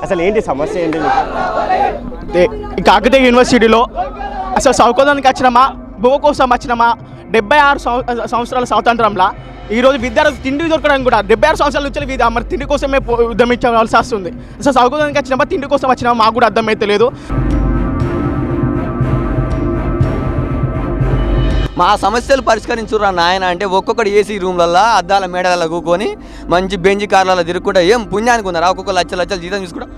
అసలు ఏంటి సమస్య ఏంటి? ఈ కాకతీయ యూనివర్సిటీలో అసలు చదువుకోవడానికి వచ్చినామా, బువ్వ కోసం వచ్చినామా? 76 సంవత్సరాల స్వాతంత్రంలో ఈరోజు విద్యార్థులు తిండి దొరకడానికి కూడా 76 సంవత్సరాల నుంచి మరి తిండి కోసమే ఉద్యమించవలసి వస్తుంది. అసలు చదువుకోవడానికి వచ్చినామా, తిండి కోసం వచ్చినామా మాకు కూడా అర్థమైతే లేదు. మా సమస్యలు పరిష్కరించురా నాయన అంటే ఒక్కొక్కటి ఏసీ రూమ్లల్లో అద్దాల మేడలలో కూకొని మంచి బెంజి కార్లలో తిరుగుకుంటా ఏం పుణ్యానికి ఉన్నారా? ఒక్కొక్క లక్షల జీతం తీసుకుంటా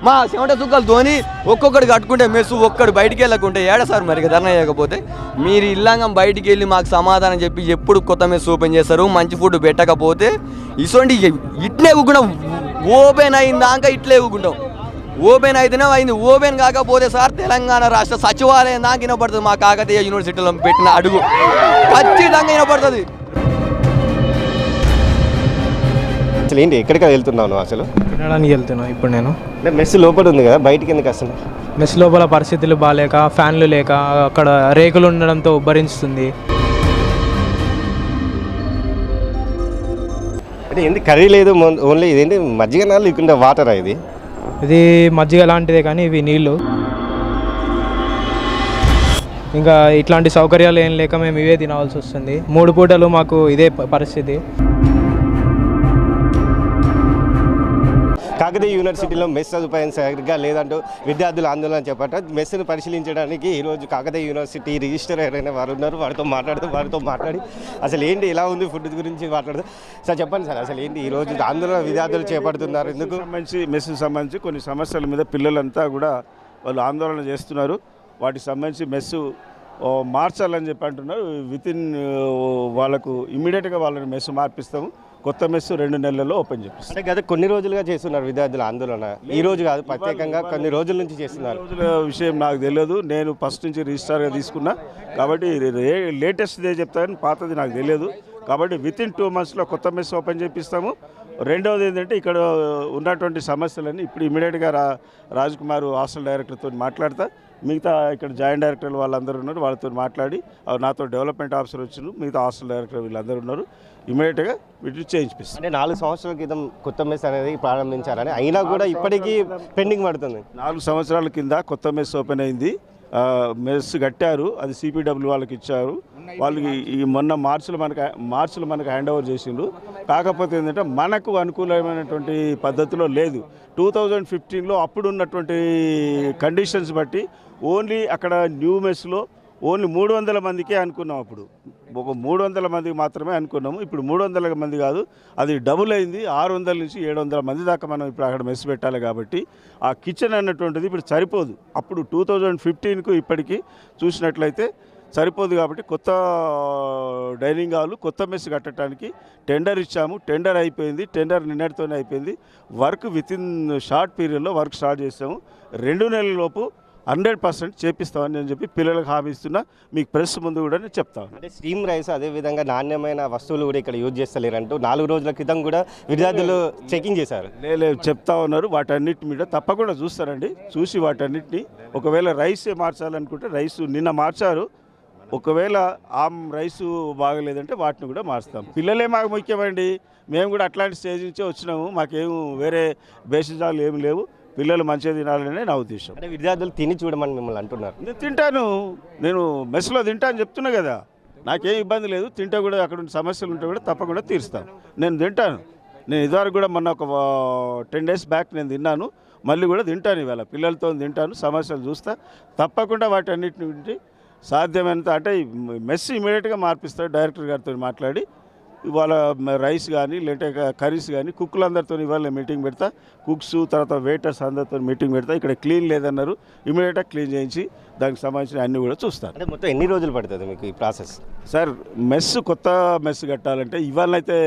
మా చెమట సుక్కలతోని ఒక్కొక్కటి కట్టుకుంటే మెస్సు ఒక్కడు బయటికి వెళ్ళకుంటే ఏడసారు మరి ధర్నా చేయకపోతే మీరు ఇల్లంగా బయటికి వెళ్ళి మాకు సమాధానం చెప్పి ఎప్పుడు కొత్త మెస్సు ఓపెన్ చేస్తారు, మంచి ఫుడ్ పెట్టకపోతే ఇటువంటి ఇట్లే ఊగుకుంటాం. ఓపెన్ అయిందాక ఇట్లే ఊగుకుంటాం. ఓపెన్ అయితేనే అయింది. ఓపెన్ కాకపోతే సార్ తెలంగాణ రాష్ట్ర సచివాలయం దాకా వినపడుతుంది. మా కాకతీయ యూనివర్సిటీలో పెట్టిన అడుగు ఖచ్చితంగా వినపడుతుంది. అసలు ఏంటి ఎక్కడికి వెళ్తున్నాను? అసలు తినడానికి వెళ్తున్నాను ఇప్పుడు నేను. మెస్ లోపల ఉంది కదా, బయటికి ఎందుకు వస్తుంది? మెస్ లోపల పరిస్థితులు బాగాలేక, ఫ్యాన్లు లేక, అక్కడ రేకులు ఉండడంతో ఉబ్బరించుతుంది. అంటే ఏంటి కర్రీ లేదు, ఓన్లీ ఇదేంటి మజ్జిగ నాళ్ళు ఇక్కడ వాటర్ ఇది ఇది మజ్జిగ లాంటిదే కానీ ఇవి నీళ్ళు. ఇంకా ఇట్లాంటి సౌకర్యాలు ఏం లేక మేము ఇవే తినవలసి వస్తుంది. 3 పూటలు మాకు ఇదే పరిస్థితి. కాకతీయ యూనివర్సిటీలో మెస్ సదుపాయం సరిగ్గా లేదంటూ విద్యార్థులు ఆందోళన చేపట్టారు. మెస్ను పరిశీలించడానికి ఈరోజు కాకతీయ యూనివర్సిటీ రిజిస్టర్ ఎవరైనా వారు ఉన్నారు, వారితో మాట్లాడి అసలు ఏంటి ఎలా ఉంది ఫుడ్ గురించి మాట్లాడుతూ. సార్ చెప్పండి సార్, అసలు ఏంటి ఈరోజు ఆందోళన విద్యార్థులు చేపడుతున్నారు? ఎందుకు? మెస్కు సంబంధించి కొన్ని సమస్యల మీద పిల్లలంతా కూడా వాళ్ళు ఆందోళన చేస్తున్నారు. వాటికి సంబంధించి మెస్సు మార్చాలని చెప్పి అంటున్నారు. వితిన్ వాళ్ళకు ఇమ్మీడియట్గా వాళ్ళని మెస్సు మార్పిస్తాము. కొత్త మెస్సు 2 నెలల్లో ఓపెన్ చేపిస్తాం. అంటే గత కొన్ని రోజులుగా చేస్తున్నారు విద్యార్థుల ఆందోళన. ఈ రోజు కాదు, ప్రత్యేకంగా కొన్ని రోజుల నుంచి చేస్తున్నారు. రోజుల విషయం నాకు తెలియదు. నేను ఫస్ట్ నుంచి రిజిస్టర్గా తీసుకున్నా కాబట్టి లేటెస్ట్దే చెప్తాను, పాతది నాకు తెలియదు. కాబట్టి వితిన్ 2 మంత్స్లో కొత్త మెస్ ఓపెన్ చేపిస్తాము. రెండవది ఏంటంటే ఇక్కడ ఉన్నటువంటి సమస్యలన్నీ ఇప్పుడు ఇమీడియట్గా రాజ్కుమార్ హాస్టల్ డైరెక్టర్తో మాట్లాడతా. మిగతా ఇక్కడ జాయింట్ డైరెక్టర్లు వాళ్ళందరూ ఉన్నారు, వాళ్ళతో మాట్లాడి నాతో డెవలప్మెంట్ ఆఫీసర్ వచ్చిన మిగతా హాస్టల్ డైరెక్టర్ వీళ్ళందరూ ఉన్నారు. ఇమీడియట్గా వీటిని చేయించిపిస్తాం. అంటే 4 సంవత్సరాల క్రితం కొత్త మెస్ అనేది ప్రారంభించారని అయినా కూడా ఇప్పటికీ పెండింగ్ పడుతుంది. 4 సంవత్సరాల కింద కొత్త మెస్ ఓపెన్ అయింది. మెస్ కట్టారు, అది సిపిడబ్ల్యూ వాళ్ళకి ఇచ్చారు. వాళ్ళకి ఈ మొన్న మార్చిలో మనకు హ్యాండ్ ఓవర్ చేసిండ్రు. కాకపోతే ఏంటంటే మనకు అనుకూలమైనటువంటి పద్ధతిలో లేదు. 2015లో అప్పుడు ఉన్నటువంటి కండిషన్స్ బట్టి ఓన్లీ అక్కడ న్యూ మెస్లో ఓన్లీ 300 మందికే అనుకున్నాం. అప్పుడు ఒక 300 మందికి మాత్రమే అనుకున్నాము. ఇప్పుడు 300 మంది కాదు, అది డబుల్ అయింది. 600 నుంచి 700 మంది దాకా మనం ఇప్పుడు అక్కడ మెస్ పెట్టాలి. కాబట్టి ఆ కిచెన్ అన్నటువంటిది ఇప్పుడు సరిపోదు. అప్పుడు 2015కు ఇప్పటికీ చూసినట్లయితే సరిపోదు. కాబట్టి కొత్త డైనింగ్ హాల్, కొత్త మెస్ కట్టడానికి టెండర్ ఇచ్చాము. టెండర్ అయిపోయింది. టెండర్ నిన్నటితోనే అయిపోయింది. వర్క్ వితిన్ షార్ట్ పీరియడ్లో వర్క్ స్టార్ట్ చేసాము. 2 నెలల లోపు 100% చేపిస్తామని నేను చెప్పి పిల్లలకు హామీ ఇస్తున్నా. మీకు ప్రెస్ ముందు కూడా నేను చెప్తాను. అంటే స్టీమ్ రైస్ అదేవిధంగా నాణ్యమైన వస్తువులు కూడా ఇక్కడ యూజ్ చేస్తలేరంటూ 4 రోజుల క్రితం కూడా విద్యార్థులు చెకింగ్ చేశారు. లేదు చెప్తా ఉన్నారు. వాటన్నిటి మీద తప్పకుండా చూస్తారండి. చూసి వాటన్నిటిని ఒకవేళ రైసే మార్చాలనుకుంటే రైసు నిన్న మార్చారు. ఒకవేళ ఆ రైసు బాగలేదంటే వాటిని కూడా మార్స్తాం. పిల్లలే మాకు ముఖ్యమండి. మేము కూడా అట్లాంటి స్టేజ్ నుంచే వచ్చినాము. మాకేం వేరే బేసిజాలు ఏమి లేవు. పిల్లలు మంచిగా తినాలనే నా ఉద్దేశం. అంటే విద్యార్థులు తిని చూడమని మిమ్మల్ని అంటున్నారు. నేను తింటాను, నేను మెస్లో తింటాను చెప్తున్నా కదా. నాకేం ఇబ్బంది లేదు. తింటా కూడా అక్కడ సమస్యలు ఉంటే కూడా తప్పకుండా తీరుస్తాను. నేను తింటాను. నేను ఇదివరకు కూడా మొన్న ఒక 10 days బ్యాక్ నేను తిన్నాను. మళ్ళీ కూడా తింటాను. ఇవాళ పిల్లలతో తింటాను. సమస్యలు చూస్తా. తప్పకుండా వాటన్నిటిని సాధ్యమైనంత అంటే మెస్ ఇమీడియట్గా మార్పిస్తాడు. డైరెక్టర్ గారితో మాట్లాడి ఇవాళ రైస్ కానీ లేదంటే కర్రీస్ కానీ కుక్కులందరితో ఇవాళ మీటింగ్ పెడతా. కుక్స్ తర్వాత వెయిటర్స్ అందరితో మీటింగ్ పెడతా. ఇక్కడ క్లీన్ లేదన్నారు, ఇమీడియట్గా క్లీన్ చేయించి దానికి సంబంధించిన అన్నీ కూడా చూస్తాను. అంటే మొత్తం ఎన్ని రోజులు పడుతుంది మీకు ఈ ప్రాసెస్? సార్ కొత్త మెస్ కట్టాలంటే ఇవాళైతే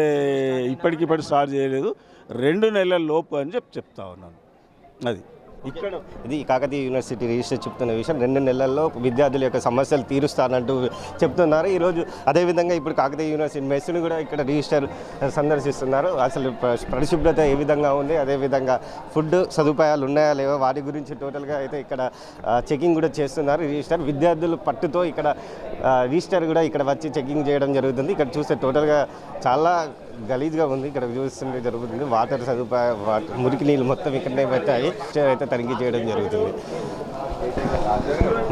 ఇప్పటికిప్పుడు స్టార్ట్ చేయలేదు. 2 నెలల లోపు అని చెప్తా ఉన్నాను. అది ఇక్కడ ఇది కాకతీయ యూనివర్సిటీ రిజిస్టర్ చెప్తున్న విషయం. 2 నెలల్లో విద్యార్థుల యొక్క సమస్యలు తీరుస్తానంటూ చెప్తున్నారు. ఈరోజు అదేవిధంగా ఇప్పుడు కాకతీయ యూనివర్సిటీ మెస్సును కూడా ఇక్కడ రిజిస్టర్ సందర్శిస్తున్నారు. అసలు పరిశుభ్రత ఏ విధంగా ఉంది, అదేవిధంగా ఫుడ్ సదుపాయాలు ఉన్నాయా లేవో వాటి గురించి టోటల్గా అయితే ఇక్కడ చెకింగ్ కూడా చేస్తున్నారు రిజిస్టర్. విద్యార్థులు పట్టుతో ఇక్కడ రిజిస్టర్ కూడా ఇక్కడ వచ్చి చెకింగ్ చేయడం జరుగుతుంది. ఇక్కడ చూస్తే టోటల్గా చాలా గలీజ్గా ఉంది. ఇక్కడ చూస్తుంటే జరుగుతుంది. వాటర్ సదుపాయం మురికి నీళ్ళు మొత్తం ఇక్కడనే పెట్టాయి. అయితే తనిఖీ చేయడం జరుగుతుంది.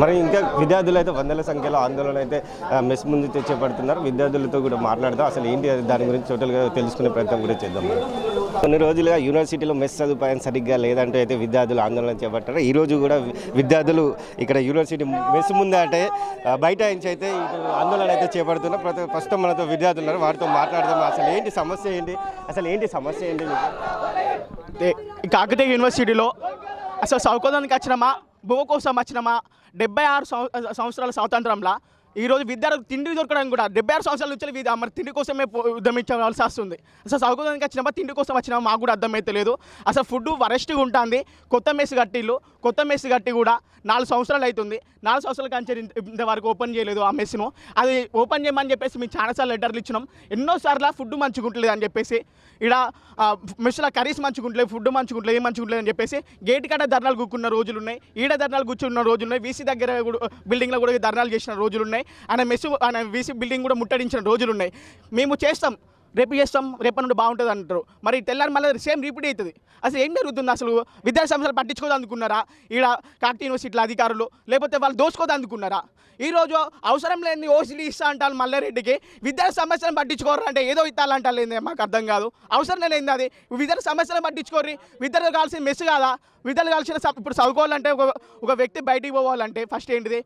మరి ఇంకా విద్యార్థులు అయితే వందల సంఖ్యలో ఆందోళన అయితే మెస్ ముందు చేపడుతున్నారు. విద్యార్థులతో కూడా మాట్లాడదాం, అసలు ఏంటి దాని గురించి టోటల్గా తెలుసుకునే ప్రయత్నం కూడా చేద్దాం. కొన్ని రోజులుగా యూనివర్సిటీలో మెస్ సదుపాయం సరిగ్గా లేదంటూ అయితే విద్యార్థులు ఆందోళన చేపట్టారు. ఈరోజు కూడా విద్యార్థులు ఇక్కడ యూనివర్సిటీ మెస్ ముందే అంటే బయట నుంచి అయితే ఆందోళన అయితే చేపడుతున్నారు. ప్రస్తుతం మనతో విద్యార్థులు ఉన్నారు, వారితో మాట్లాడదాం. అసలు ఏంటి సమస్య ఏంటి ఈ కాకతీయ యూనివర్సిటీలో అసలు చదువుకోవడానికి వచ్చినామా, భూమి కోసం వచ్చినామా? 76 సంవత్సరాల స్వాతంత్రంలో ఈరోజు విద్యార్థులకు తిండి దొరకడానికి కూడా 76 సంవత్సరాల నుంచి మరి తిండి కోసమే ఉద్యమించవలసి వస్తుంది. అసలు చదువుకోవడానికి వచ్చినామా, తిండి కోసం వచ్చినామా మాకు కూడా అర్థమైతే లేదు. అసలు ఫుడ్ వరెస్ట్గా ఉంటుంది. కొత్త మెస్ కట్టి కూడా 4 సంవత్సరాలు అవుతుంది. 4 సంవత్సరాల కంటే ఇంతవరకు ఓపెన్ చేయలేదు ఆ మెస్ను. అది ఓపెన్ చేయమని చెప్పేసి మేము చాలాసార్లు లెటర్లు ఇచ్చినాం. ఎన్నోసార్లు ఫుడ్ మంచిగుంటలేదు అని చెప్పేసి, ఇక్కడ మెస్లో కర్రీస్ మంచిగుంటలేదు, ఫుడ్ మంచిగుంటలేదు, ఏం మంచిగుంటలేదు అని చెప్పేసి గేట్ కాడ ధర్నాలు కూర్చున్న రోజులు ఉన్నాయి. ఈడ ధర్నాలు కూర్చున్న రోజులు ఉన్నాయి. వీసీ దగ్గర కూడా బిల్డింగ్లో కూడా ధర్నాలు చేసిన రోజులు ఉన్నాయి. ఆయన వీసీ బిల్డింగ్ కూడా ముట్టడించిన రోజులు ఉన్నాయి. మేము చేస్తాం, రేపటి నుండి బాగుంటుంది అంటారు. మరి తెల్లారి మళ్ళీ సేమ్ రిపీట్ అవుతుంది. అసలు ఏం జరుగుతుంది? అసలు విద్యా సంస్థలు పట్టించుకోదు అనుకున్నారా ఈడ కాకతీయ యూనివర్సిటీల అధికారులు? లేకపోతే వాళ్ళు దోచుకోదు అనుకున్నారా? ఈరోజు అవసరం లేని ఓసీలు ఇస్తా అంటారు మల్లారెడ్డికి. విద్యా సమస్యలను పట్టించుకోరు అంటే ఏదో ఇస్తాలంటారు ఏంది మాకు అర్థం కాదు. అవసరం లేనిది అది. విద్యా సమస్యలను పట్టించుకోరు. విద్యలు కావాల్సిన మెస్ కాదా? విద్యలు కావాల్సిన ఇప్పుడు చదువుకోవాలంటే ఒక వ్యక్తి బయటికి పోవాలంటే ఫస్ట్ ఏంటిది?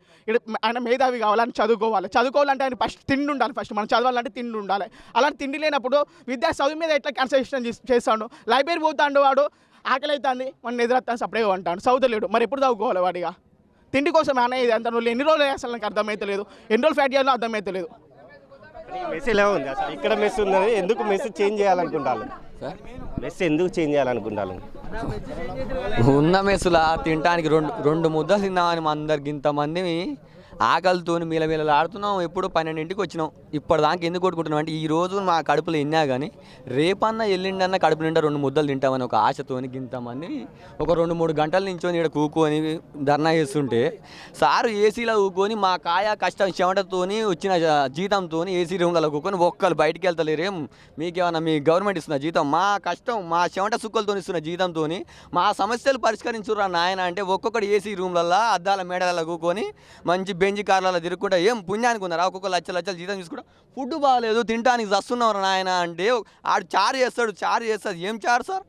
ఆయన మేధావి కావాలని చదువుకోవాలంటే ఆయన ఫస్ట్ తిండి ఉండాలి. ఫస్ట్ మనం చదవాలంటే తిండి ఉండాలి. అలాంటి తిండి లేనప్పుడు విద్యా చదువు మీద ఎట్లా కన్సల్టేషన్ చేస్తాడు? లైబ్రరీ పోతాడు, వాడు ఆకలి అవుతుంది, మన ఎదురత్తాను సపరేట్ అంటాడు, చదువుతలేడు. మరి ఎప్పుడు చదువుకోవాలి వాడిగా? తిండి కోసం అనేది అంత రోజులు ఎన్ని రోజులు అసలు నాకు అర్థమవుతలేదు. ఎన్ని రోజులు ఫ్యాట్ చేయాలో అర్థమవుతలేదు. మెస్ ఎలా ఉంది అసలు? ఇక్కడ మెస్ ఉన్నది, ఎందుకు మెస్ చేంజ్ చేయాలనుకుంటాను? మెస్ ఎందుకు చేంజ్ చేయాలనుకుంటాను? ఉన్న మెస్సులా తినడానికి రెండు ముద్దలు తిన్నామని మా అందరికి ఇంతమంది ఆకలితో మీలమీలలాడుతున్నాం. ఎప్పుడు 12ంటికి వచ్చినాం. ఇప్పటిదాకా ఎందుకు కొట్టుకుంటున్నాం అంటే ఈ రోజు మా కడుపులో ఎన్నా కానీ రేపన్నా ఎల్లిండన్నా కడుపు నిండా 2 ముద్దలు తింటామని ఒక ఆశతోని ఇంతమంది ఒక 2-3 గంటల నుంచో ఇక్కడ కూకొని ధర్నా చేస్తుంటే సారు ఏసీలో కూకొని మా కాయ కష్టం చెమటతోని వచ్చిన జీతంతో ఏసీ రూమ్లలో కూకొని ఒక్కరు బయటికి వెళ్తలేరేం? మీకేమన్నా మీ గవర్నమెంట్ ఇస్తున్న జీతం? మా కష్టం మా చెమట సుక్కలతో ఇస్తున్న జీతంతో మా సమస్యలు పరిష్కరించురా నాయన అంటే ఒక్కొక్కటి ఏసీ రూమ్లల్లో అద్దాల మేడలలో కూకొని మంచి బెంజి కార్లలో తిరుగుకుంటా ఏం పుణ్యానికి ఉన్నారా? ఒక్కొక్క లక్షలు జీతం తీసుకుంటా ఫుడ్ బాగాలేదు తినడానికి చస్తున్నారు నాయన అంటే ఆడు చారు చేస్తాడు. ఏం చారు సార్?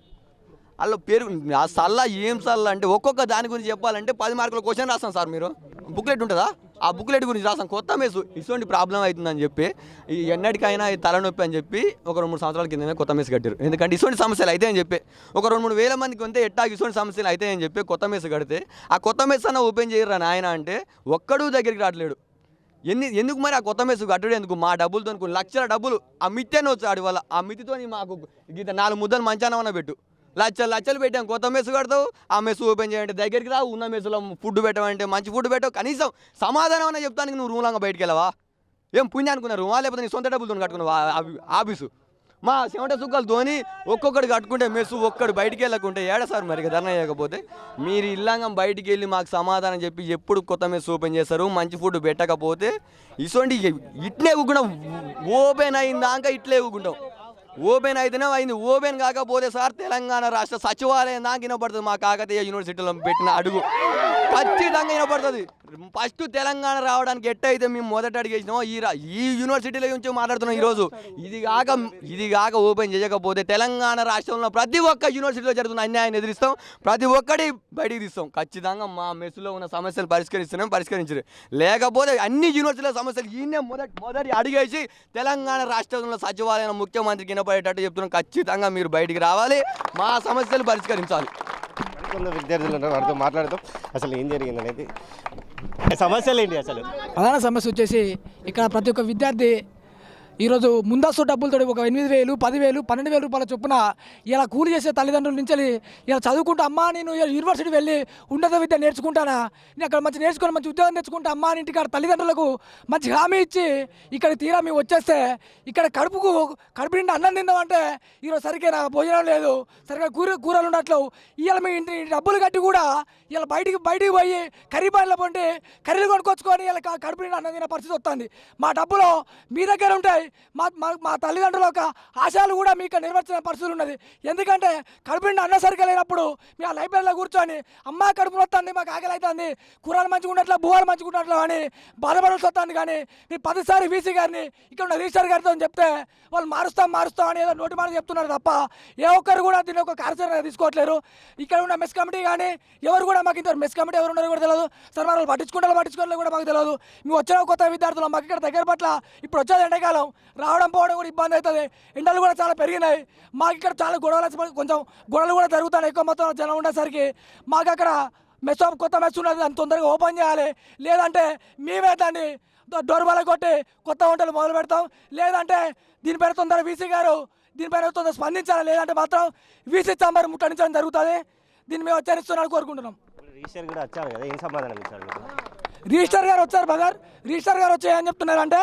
అలా పేరు ఆ సల్లా ఏం సల్లా అంటే ఒక్కొక్క దాని గురించి చెప్పాలంటే 10 మార్కుల క్వశ్చన్ రాస్తాం సార్. మీరు బుక్లెట్ ఉంటుందా? ఆ బుక్లెట్ గురించి రాస్తాం. కొత్త మెస్ ఇటువంటి ప్రాబ్లం అవుతుందని చెప్పి ఈ ఎన్నటికైనా తలనొప్పి అని చెప్పి ఒక 2-3 సంవత్సరాల కిందనే కొత్త మెస్ కట్టారు. ఎందుకంటే ఇటువంటి సమస్యలు అయితే అని చెప్పి ఒక 2-3 వేల మందికి ఉంటే ఎట్టాకి ఇటువంటి సమస్యలు అయితే అని చెప్పి కొత్త మెస్ కడితే ఆ కొత్త మెస్ అన్న ఓపెన్ చేయరా నాయన అంటే ఒక్కడూ దగ్గరికి రావట్లేడు. ఎందుకు మరి ఆ కొత్త మెస్ కట్టడు? ఎందుకు? మా డబ్బులతో కొన్ని లక్షల డబ్బులు ఆ మిత్తేనే వచ్చాడు వల్ల ఆ మిత్తితో మాకు గీత 4 ముద్దలు మంచానమన్నా పెట్టు. లక్షలు పెట్టాం. కొత్త మెస్ కడతావు, ఆ మెస్ ఓపెన్ చేయంటే దగ్గరికి రావు. ఉన్న మెస్సులో ఫుడ్ పెట్టమంటే మంచి ఫుడ్ పెట్టవు. కనీసం సమాధానం అన్నా చెప్తానికి నువ్వు రూమ్లంగా బయటికి వెళ్ళవా? ఏం పుణ్యం అనుకున్నా రూమా? లేకపోతే నీ సొంత డబ్బులతో కట్టుకున్నావా ఆఫీసు? మా చెమట సుక్కలతోని ఒక్కొక్కటి కట్టుకుంటే మెస్సు ఒక్కడు బయటికి వెళ్ళకుంటే ఏడ సార్ మరి ధర్నా చేయకపోతే? మీరు ఇల్లంగం బయటికి వెళ్ళి మాకు సమాధానం చెప్పి ఎప్పుడు కొత్త మెస్ ఓపెన్ చేస్తారు? మంచి ఫుడ్ పెట్టకపోతే ఇటువంటి ఇట్లే ఊగుంటాం. ఓపెన్ అయిందాక ఇట్లే ఊగుంటాం. ఓపెన్ అయితేనే అయింది. ఓపెన్ కాకపోతే సార్ తెలంగాణ రాష్ట్ర సచివాలయం దాకా వినపడుతుంది. మా కాకతీయ యూనివర్సిటీలో పెట్టిన అడుగు ఖచ్చితంగా వినపడుతుంది. ఫస్ట్ తెలంగాణ రావడానికి ఎట్టయితే మేము మొదట అడిగేసినామో ఈ యూనివర్సిటీల నుంచి మాట్లాడుతున్నాం ఈరోజు. ఇది కాక ఓపెన్ చేయకపోతే తెలంగాణ రాష్ట్రంలో ప్రతి ఒక్క యూనివర్సిటీలో జరుగుతున్న అన్యాయాన్ని ఎదిరిస్తాం. ప్రతి ఒక్కటి బయటికి తీస్తాం. ఖచ్చితంగా మా మెస్సులో ఉన్న సమస్యలు పరిష్కరించారు. లేకపోతే అన్ని యూనివర్సిటీల సమస్యలు ఈయనే మొదటి అడిగేసి తెలంగాణ రాష్ట్రంలో సచివాలయం ముఖ్యమంత్రికి వినపడేటట్టు చెప్తున్నాం. ఖచ్చితంగా మీరు బయటికి రావాలి, మా సమస్యలు పరిష్కరించాలి. కొందరు విద్యార్థులు ఉన్నారు, వారితో మాట్లాడతాం. అసలు ఏం జరిగింది అనేది, సమస్యలు ఏంటి అసలు? ప్రధాన సమస్య వచ్చేసి ఇక్కడ ప్రతి ఒక్క విద్యార్థి ఈరోజు ముందస్తు డబ్బులతో ఒక 8,000, 10,000, 12,000 రూపాయల చొప్పున ఇలా కూలి చేసే తల్లిదండ్రుల నుంచి ఇలా చదువుకుంటా అమ్మా నేను యూనివర్సిటీ వెళ్ళి ఉన్నత విద్య నేర్చుకుంటానా, నేను అక్కడ మంచి నేర్చుకొని మంచి ఉద్యోగం తెచ్చుకుంటా అమ్మా అని ఇంటికాడ తల్లిదండ్రులకు మంచి హామీ ఇచ్చి ఇక్కడ తీరా మేము వచ్చేస్తే ఇక్కడ కడుపు నిండా అన్నం తిందామంటే ఈరోజు సరిగ్గా భోజనం లేదు, సరిగ్గా కూరలు ఉండట్లు. ఇవాళ మీ ఇంటి డబ్బులు కట్టి కూడా ఇలా బయటికి పోయి కర్రీ బాయిలో పండి కర్రీలు కొనుక్కొచ్చుకొని ఇలా కడుపు నిండా అన్నం తినే పరిస్థితి వస్తుంది. మా డబ్బులు మీ దగ్గర ఉంటాయి, మా తల్లిదండ్రుల యొక్క ఆశయాలు కూడా మీకు నెరవేర్చిన పరిస్థితులు ఉన్నది. ఎందుకంటే కడుపు నిండా అన్న సరిగ్గా లేనప్పుడు మీ ఆ లైబ్రరీలో కూర్చొని అమ్మ కడుపు వస్తుంది, మాకు ఆకలి అవుతుంది, కూరలు మంచిగా ఉండట్లా, బువ్వలు మంచిగా ఉండట్లా అని బాధపడాల్సి వస్తుంది. కానీ మీరు 10 వీసీ గారిని ఇక్కడ ఉన్న రిజిస్టర్ గారితో చెప్తే వాళ్ళు మారుస్తాం అని ఏదో నోటి మాట చెప్తున్నారు తప్ప ఏ ఒక్కరు కూడా దీని ఒక కార్యక్రమం తీసుకోవట్లేరు. ఇక్కడ ఉన్న మెస్ కమిటీ కానీ ఎవరు కూడా మాకు ఇంత మెస్ కమిటీ ఎవరు ఉన్నారో కూడా తెలియదు. సార్ వాళ్ళు పట్టించుకోవాలి కూడా మాకు తెలియదు. మేము వచ్చిన కొత్త విద్యార్థులు మాకు ఇక్కడ దగ్గర పట్ల ఇప్పుడు వచ్చేది ఎండాకాలం, రావడం పోవడం కూడా ఇబ్బంది అవుతుంది. ఎండలు కూడా చాలా పెరిగినాయి. మాకు ఇక్కడ చాలా కొంచెం గొడవలు కూడా జరుగుతున్నాయి. ఎక్కువ మొత్తంలో జనం ఉండేసరికి మాకు అక్కడ కొత్త మెస్ ఉన్నది, దాన్ని తొందరగా ఓపెన్ చేయాలి. లేదంటే మేమే దాన్ని డోర్బాల కొట్టి కొత్త వంటలు మొదలు పెడతాం. లేదంటే దీనిపైన తొందర వీసీ గారు దీనిపైన తొందర స్పందించాలి. లేదంటే మాత్రం వీసీ చాంబర్ ముట్టడించడం జరుగుతుంది. దీన్ని మేము హెచ్చరిస్తున్నాను కోరుకుంటున్నాం. రిజిస్టర్ కూడా వచ్చారు కదా, ఏం సమాధానం ఇచ్చారు మీకు? రిజిస్టర్ గారు వచ్చారు బగర్, రిజిస్టర్ గారు వచ్చి ఏం చెప్తున్నారంటే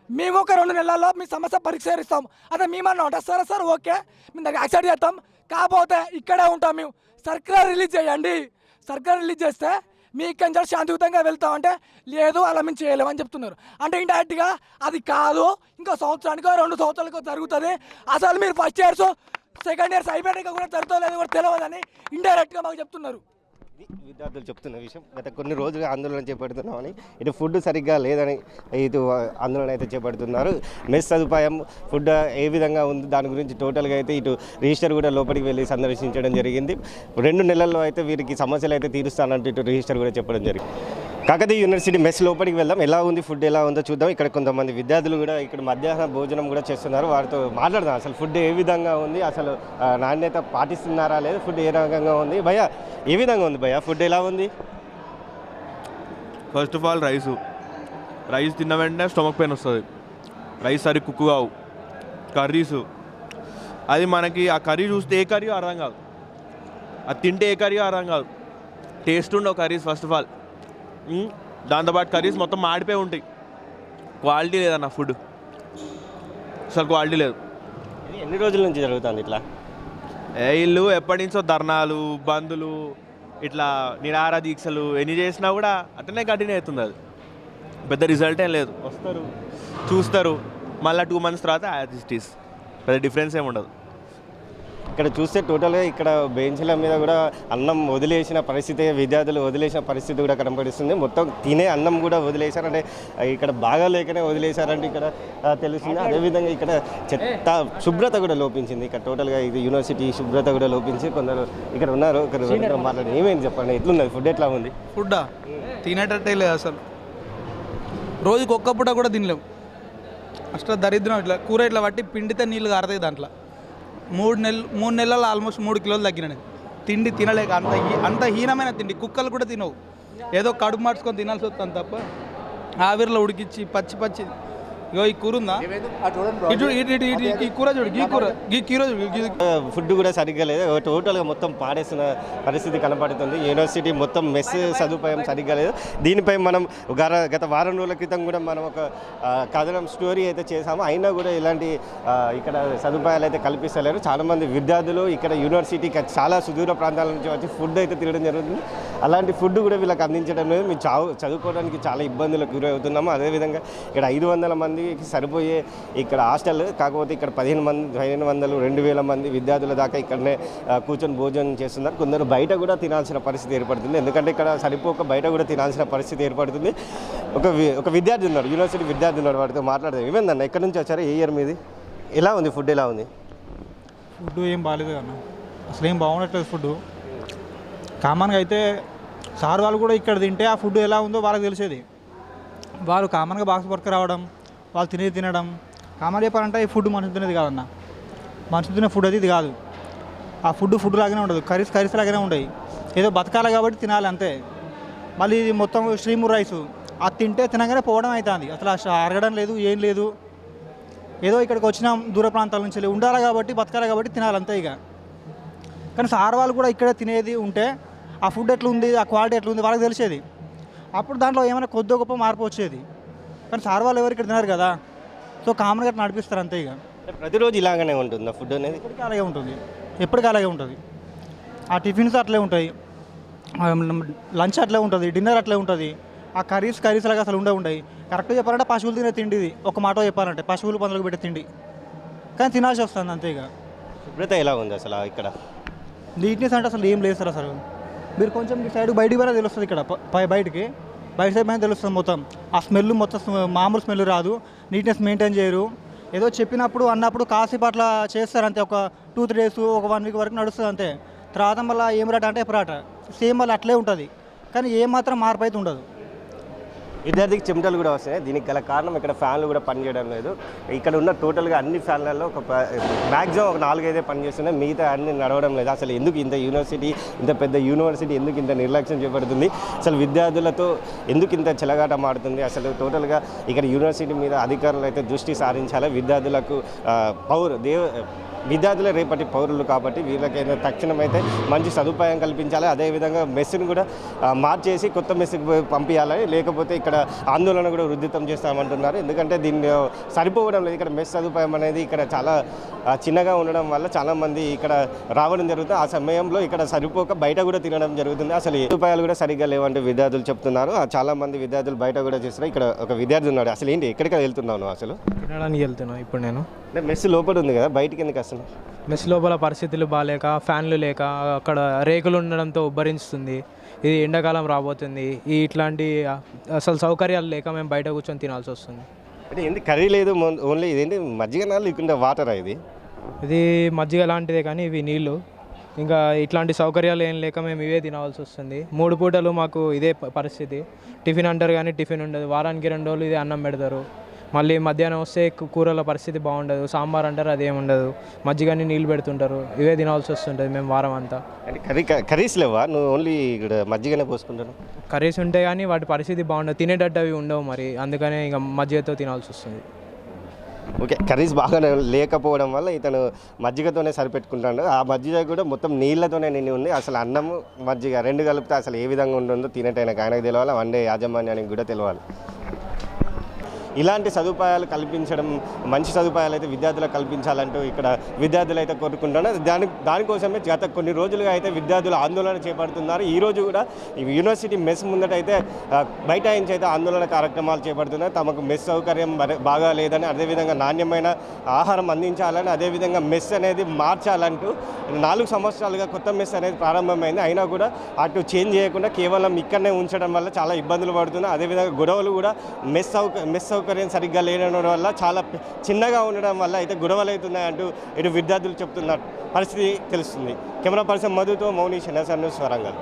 మేము ఒక 2 నెలల్లో మీ సమస్య పరిష్కరిస్తాం. అదే మేమన్నా ఉంటా సార్ ఓకే మేము దగ్గర యాక్సెప్ట్ చేస్తాం, కాకపోతే ఇక్కడే ఉంటాం మేము. సర్క్యులర్ రిలీజ్ చేయండి, సర్క్యులర్ రిలీజ్ చేస్తే మీ ఇక్కడి నుంచి శాంతియుతంగా వెళ్తామంటే లేదు అలా మేము చేయలేమని చెప్తున్నారు. అంటే ఇండైరెక్ట్గా అది కాదు, ఇంకో సంవత్సరానికో 2 సంవత్సరాలకో జరుగుతుంది. అసలు మీరు ఫస్ట్ ఇయర్స్ సెకండ్ ఇయర్స్ అయిపోయాక కూడా జరుగుతుందో లేదో కూడా తెలియదని ఇండైరెక్ట్గా మాకు చెప్తున్నారు. విద్యార్థులు చెప్తున్న విషయం, గత కొన్ని రోజులుగా ఆందోళన చేపడుతున్నామని, ఇటు ఫుడ్ సరిగ్గా లేదని ఇటు ఆందోళన అయితే చేపడుతున్నారు. మెస్ సదుపాయం ఫుడ్ ఏ విధంగా ఉంది దాని గురించి టోటల్గా అయితే ఇటు రిజిస్టర్ కూడా లోపలికి వెళ్ళి సందర్శించడం జరిగింది. 2 నెలల్లో అయితే వీరికి సమస్యలు అయితే తీరుస్తానంటూ ఇటు రిజిస్టర్ కూడా చెప్పడం జరిగింది. కాకతీయ యూనివర్సిటీ మెస్ లోపలికి వెళ్దాం, ఎలా ఉంది ఫుడ్ ఎలా ఉందో చూద్దాం. ఇక్కడ కొంతమంది విద్యార్థులు కూడా ఇక్కడ మధ్యాహ్న భోజనం కూడా చేస్తున్నారు, వారితో మాట్లాడదాం. అసలు ఫుడ్ ఏ విధంగా ఉంది, అసలు నాణ్యత పాటిస్తున్నారా లేదు, ఫుడ్ ఏ రకంగా ఉంది భయ్యా, ఏ విధంగా ఉంది భయ్యా, ఫుడ్ ఎలా ఉంది? ఫస్ట్ ఆఫ్ ఆల్ రైస్ తిన్న వెంటనే స్టమక్ పెయిన్ వస్తుంది. రైస్ సరి కుక్ కావు. కర్రీస్ అది మనకి ఆ కర్రీ చూస్తే ఏ కర్రీ అర్థం కాదు, అది తింటే ఏ కర్రీ అర్థం కాదు. టేస్ట్ ఉండవు కర్రీస్ ఫస్ట్ ఆఫ్ ఆల్. దాంతోపాటు కర్రీస్ మొత్తం మాడిపోయి ఉంటాయి. క్వాలిటీ లేదన్న ఫుడ్, అసలు క్వాలిటీ లేదు. ఎన్ని రోజుల నుంచి జరుగుతుంది ఇట్లా? ఇల్లు ఎప్పటి నుంచో ధర్నాలు, బందులు, ఇట్లా నిరాహార దీక్షలు ఎన్ని చేసినా కూడా అట్లనే కంటిన్యూ అవుతుంది. అది పెద్ద రిజల్ట్ ఏం లేదు. వస్తారు చూస్తారు, మళ్ళీ 2 months తర్వాత యాజ్ పెద్ద డిఫరెన్స్ ఏమి ఉండదు. ఇక్కడ చూస్తే టోటల్గా ఇక్కడ బెంచ్ల మీద కూడా అన్నం వదిలేసిన పరిస్థితి, విద్యార్థులు వదిలేసిన పరిస్థితి కూడా కనపడిస్తుంది. మొత్తం తినే అన్నం కూడా వదిలేశారు, అంటే ఇక్కడ బాగా లేకనే వదిలేశారంటే ఇక్కడ తెలుస్తుంది. అదేవిధంగా ఇక్కడ చెత్త శుభ్రత కూడా లోపించింది. ఇక్కడ టోటల్గా ఇది యూనివర్సిటీ శుభ్రత కూడా లోపించి కొందరు ఇక్కడ ఉన్నారు. ఒకరు మాట్లాడి ఏమైంది చెప్పండి, ఎట్లున్నది ఫుడ్, ఎట్లా ఉంది? ఫుడ్ తినేటట్టే లేదు అసలు. రోజుకి ఒక్క పూట కూడా తినలేము. అసలు దరిద్రం. ఇట్లా కూర ఇట్లా పట్టి పిండితే నీళ్ళు కారుతాయి దాంట్లో. 3 నెలలు ఆల్మోస్ట్ 3 కిలోలు తగ్గినాయి. తిండి తినలేక అంత హీనమైన తిండి. కుక్కలు కూడా తినవు, ఏదో కడుపు మార్చుకొని తినాల్సి వస్తుంది తప్ప ఆవిరిలో ఉడికిచ్చి పచ్చి ఇగో ఈ కూర ఉందా, ఈ కూర చూడు, ఈ కూర చూడు. ఫుడ్ కూడా సరిగ్గా లేదు, టోటల్గా మొత్తం పాడేసిన పరిస్థితి కనపడుతుంది. యూనివర్సిటీ మొత్తం మెస్ సదుపాయం సరిగ్గా లేదు. దీనిపై మనం గత వారం రోజుల క్రితం కూడా మనం ఒక కథనం స్టోరీ అయితే చేసాము. అయినా కూడా ఇలాంటి ఇక్కడ సదుపాయాలు అయితే కల్పిస్తలేరు. చాలామంది విద్యార్థులు ఇక్కడ యూనివర్సిటీకి చాలా సుదూర ప్రాంతాల నుంచి వచ్చి ఫుడ్ అయితే తినడం జరుగుతుంది. అలాంటి ఫుడ్ కూడా వీళ్ళకి అందించడం లేదు. మేము చదువుకోవడానికి చాలా ఇబ్బందులకు గురవుతున్నాము. అదేవిధంగా ఇక్కడ 500 మందికి సరిపోయే ఇక్కడ హాస్టల్, కాకపోతే ఇక్కడ 1500 2000 మంది విద్యార్థుల దాకా ఇక్కడనే కూర్చొని భోజనం చేస్తున్నారు. కొందరు బయట కూడా తినాల్సిన పరిస్థితి ఏర్పడుతుంది, ఎందుకంటే ఇక్కడ సరిపోక బయట కూడా తినాల్సిన పరిస్థితి ఏర్పడుతుంది. ఒక విద్యార్థి ఉన్నాడు, యూనివర్సిటీ విద్యార్థి ఉన్నాడు, వాడితో మాట్లాడదాం. ఏమైందన్న, ఎక్కడి నుంచి వచ్చారు, ఏ ఇయర్ మీది, ఎలా ఉంది ఫుడ్, ఎలా ఉంది? ఫుడ్ ఏం బాగాలేదు అన్న, అసలు ఏం బాగుండట్లేదు ఫుడ్. కామన్గా అయితే సార్ వాళ్ళు కూడా ఇక్కడ తింటే ఆ ఫుడ్ ఎలా ఉందో వాళ్ళకి తెలిసేది. వాళ్ళు కామన్గా బాక్స్ వర్క్ రావడం, వాళ్ళు తినడం. కామన్ చెప్పాలంటే ఈ ఫుడ్ మనుషులు తినేది కాదన్న, మనుషులు తినే ఫుడ్ అది ఇది కాదు. ఆ ఫుడ్ లాగానే ఉండదు, కర్రీస్ లాగానే ఉండవు. ఏదో బతకాలి కాబట్టి తినాలి అంతే. మళ్ళీ ఇది మొత్తం స్ట్రీమ్ రైస్, అది తినగానే పోవడం అవుతుంది. అసలు అరగడం లేదు, ఏం లేదు. ఏదో ఇక్కడికి వచ్చిన దూర ప్రాంతాల నుంచి ఉండాలి కాబట్టి, బతకాలి కాబట్టి తినాలి అంతే ఇక. కానీ సార్ వాళ్ళు కూడా ఇక్కడే తినేది ఉంటే ఆ ఫుడ్ ఎట్లుంది, ఆ క్వాలిటీ ఎట్లుంది వాళ్ళకి తెలిసేది. అప్పుడు దాంట్లో ఏమైనా కొద్ది గొప్ప మార్పు వచ్చేది. కానీ సార్ వాళ్ళు ఎవరు ఇక్కడ తినారు కదా, సో కామన్గా నడిపిస్తారు అంతే. ఇక ప్రతిరోజు ఇలాగనే ఉంటుందా ఫుడ్ అనేది? ఎప్పటికీ అలాగే ఉంటుంది, ఎప్పటికీ అలాగే ఉంటుంది. ఆ టిఫిన్స్ అట్లే ఉంటాయి, లంచ్ అట్లే ఉంటుంది, డిన్నర్ అట్లే ఉంటుంది, ఆ కర్రీస్ లాగా అసలు ఉండవు. కరెక్ట్గా చెప్పాలంటే పశువులు తినే తిండి ఇది. ఒక మాట చెప్పాలంటే పశువులు పందులకు పెట్టే తిండి, కానీ తినాల్సి వస్తుంది అంతే. ఇక శుభ్రత ఎలా ఉంది అసలు ఇక్కడ? నీట్నెస్ అంటే అసలు ఏం లేదు సార్. అసలు మీరు కొంచెం ఈ సైడ్ బయటికి పోయినా తెలుస్తుంది. ఇక్కడ బయట సైడ్ పైన తెలుస్తుంది మొత్తం. ఆ స్మెల్ మొత్తం మామూలు స్మెల్ రాదు. నీట్నెస్ మెయింటైన్ చేయరు. ఏదో చెప్పినప్పుడు అన్నప్పుడు కాసేపు అట్లా చేస్తారు అంతే. ఒక 2-3 days, ఒక 1 week వరకు నడుస్తుంది అంతే. తర్వాత మళ్ళీ ఏం రాట అంటే పరాట సేమ్ మళ్ళీ అట్లే ఉంటుంది, కానీ ఏమాత్రం మార్పు అయితే ఉండదు. విద్యార్థికి చెమటలు కూడా వస్తాయి. దీనికి గల కారణం ఇక్కడ ఫ్యాన్లు కూడా పనిచేయడం లేదు. ఇక్కడ ఉన్న టోటల్గా అన్ని ఫ్యాన్లలో మ్యాక్సిమం ఒక 4-5 పనిచేస్తున్నాయి, మిగతా అన్ని నడవడం లేదు. అసలు ఎందుకు ఇంత పెద్ద యూనివర్సిటీ ఎందుకు ఇంత నిర్లక్ష్యం చేపడుతుంది? అసలు విద్యార్థులతో ఎందుకు ఇంత చెలగాటం ఆడుతుంది? అసలు టోటల్గా ఇక్కడ యూనివర్సిటీ మీద అధికారులు అయితే దృష్టి సారించాలి. విద్యార్థులకు విద్యార్థులే రేపటి పౌరులు కాబట్టి వీళ్ళకైనా తక్షణం అయితే మంచి సదుపాయం కల్పించాలి. అదేవిధంగా మెస్సును కూడా మార్చేసి కొత్త మెస్సుకు పంపించాలి, లేకపోతే ఇక్కడ ఆందోళన కూడా వృద్ధితం చేస్తామంటున్నారు. ఎందుకంటే దీన్ని సరిపోవడం లేదు. ఇక్కడ మెస్ సదుపాయం అనేది ఇక్కడ చాలా చిన్నగా ఉండడం వల్ల చాలామంది ఇక్కడ రావడం జరుగుతుంది. ఆ సమయంలో ఇక్కడ సరిపోక బయట కూడా తినడం జరుగుతుంది. అసలు సదుపాయాలు కూడా సరిగ్గా లేవంటే విద్యార్థులు చెప్తున్నారు. చాలామంది విద్యార్థులు బయట కూడా చేస్తున్నారు. ఇక్కడ ఒక విద్యార్థి ఉన్నాడు. అసలు ఏంటి ఎక్కడికి వెళ్తున్నాను? అసలు తినడానికి వెళ్తున్నాను ఇప్పుడు నేను. మెస్ లోపల ఉంది కదా, బయటికి ఎందుకు వస్తున్నాను? మెస్ లోపల పరిస్థితులు బాగాలేక, ఫ్యాన్లు లేక, అక్కడ రేకులు ఉండడంతో ఉబ్బరిస్తుంది. ఇది ఎండాకాలం రాబోతుంది. ఇట్లాంటి అసలు సౌకర్యాలు లేక మేము బయట కూర్చొని తినాల్సి వస్తుంది. అంటే ఏంటి కర్రీ లేదు, ఓన్లీ ఇదేంటి మజ్జిగ లేకుండా వాటరా? ఇది మజ్జిగ లాంటిదే కానీ ఇవి నీళ్ళు. ఇంకా ఇట్లాంటి సౌకర్యాలు ఏం లేక మేము ఇవే తినవలసి వస్తుంది. 3 పూటలు మాకు ఇదే పరిస్థితి. టిఫిన్ అంటారు కానీ టిఫిన్ ఉండదు. వారానికి 2 రోజులు ఇదే అన్నం పెడతారు. మళ్ళీ మధ్యాహ్నం వస్తే కూరల పరిస్థితి బాగుండదు. సాంబార్ అంటారు, అదేం ఉండదు. మజ్జిగని నీళ్ళు పెడుతుంటారు. ఇవే తినవలసి వస్తుంటుంది మేము వారం అంతా. అంటే కర్రీస్ లేవా? నువ్వు ఓన్లీ ఇక్కడ మజ్జిగనే పోసుకుంటాను? కర్రీస్ ఉంటాయి కానీ వాటి పరిస్థితి బాగుండదు. తినేటట్టు అవి ఉండవు మరి, అందుకనే ఇంకా మజ్జిగతో తినాల్సి వస్తుంది. ఓకే, కర్రీస్ బాగా లేకపోవడం వల్ల ఇతను మజ్జిగతోనే సరిపెట్టుకుంటాడు. ఆ మజ్జిగ కూడా మొత్తం నీళ్ళతోనే నిండి ఉంది. అసలు అన్నము మజ్జిగ 2 కలిపితే అసలు ఏ విధంగా ఉంటుందో తినేటైనా ఆయనకు తెలియాలి, వండే యాజమాన్యానికి కూడా తెలియాలి. ఇలాంటి సదుపాయాలు కల్పించడం, మంచి సదుపాయాలు అయితే విద్యార్థులకు కల్పించాలంటూ ఇక్కడ విద్యార్థులు అయితే కోరుకుంటున్నారు. దానికోసమే గత కొన్ని రోజులుగా అయితే విద్యార్థులు ఆందోళన చేపడుతున్నారు. ఈరోజు కూడా ఈ యూనివర్సిటీ మెస్ ముందట అయితే బైఠాయించి అయితే ఆందోళన కార్యక్రమాలు చేపడుతున్నారు. తమకు మెస్ సౌకర్యం బాగా లేదని, అదేవిధంగా నాణ్యమైన ఆహారం అందించాలని, అదేవిధంగా మెస్ అనేది మార్చాలంటూ 4 సంవత్సరాలుగా కొత్త మెస్ అనేది ప్రారంభమైంది. అయినా కూడా అటు చేంజ్ చేయకుండా కేవలం ఇక్కడనే ఉంచడం వల్ల చాలా ఇబ్బందులు పడుతున్నాయి. అదేవిధంగా గొడవలు కూడా మెస్ సౌకర్యం సరిగ్గా లేనడం వల్ల, చాలా చిన్నగా ఉండడం వల్ల అయితే గొడవలు అవుతున్నాయంటూ ఇటు విద్యార్థులు చెప్తున్న పరిస్థితి తెలుస్తుంది. కెమెరా పర్సన్ మధుతో మౌనీష్, NSR న్యూస్, వరంగల్.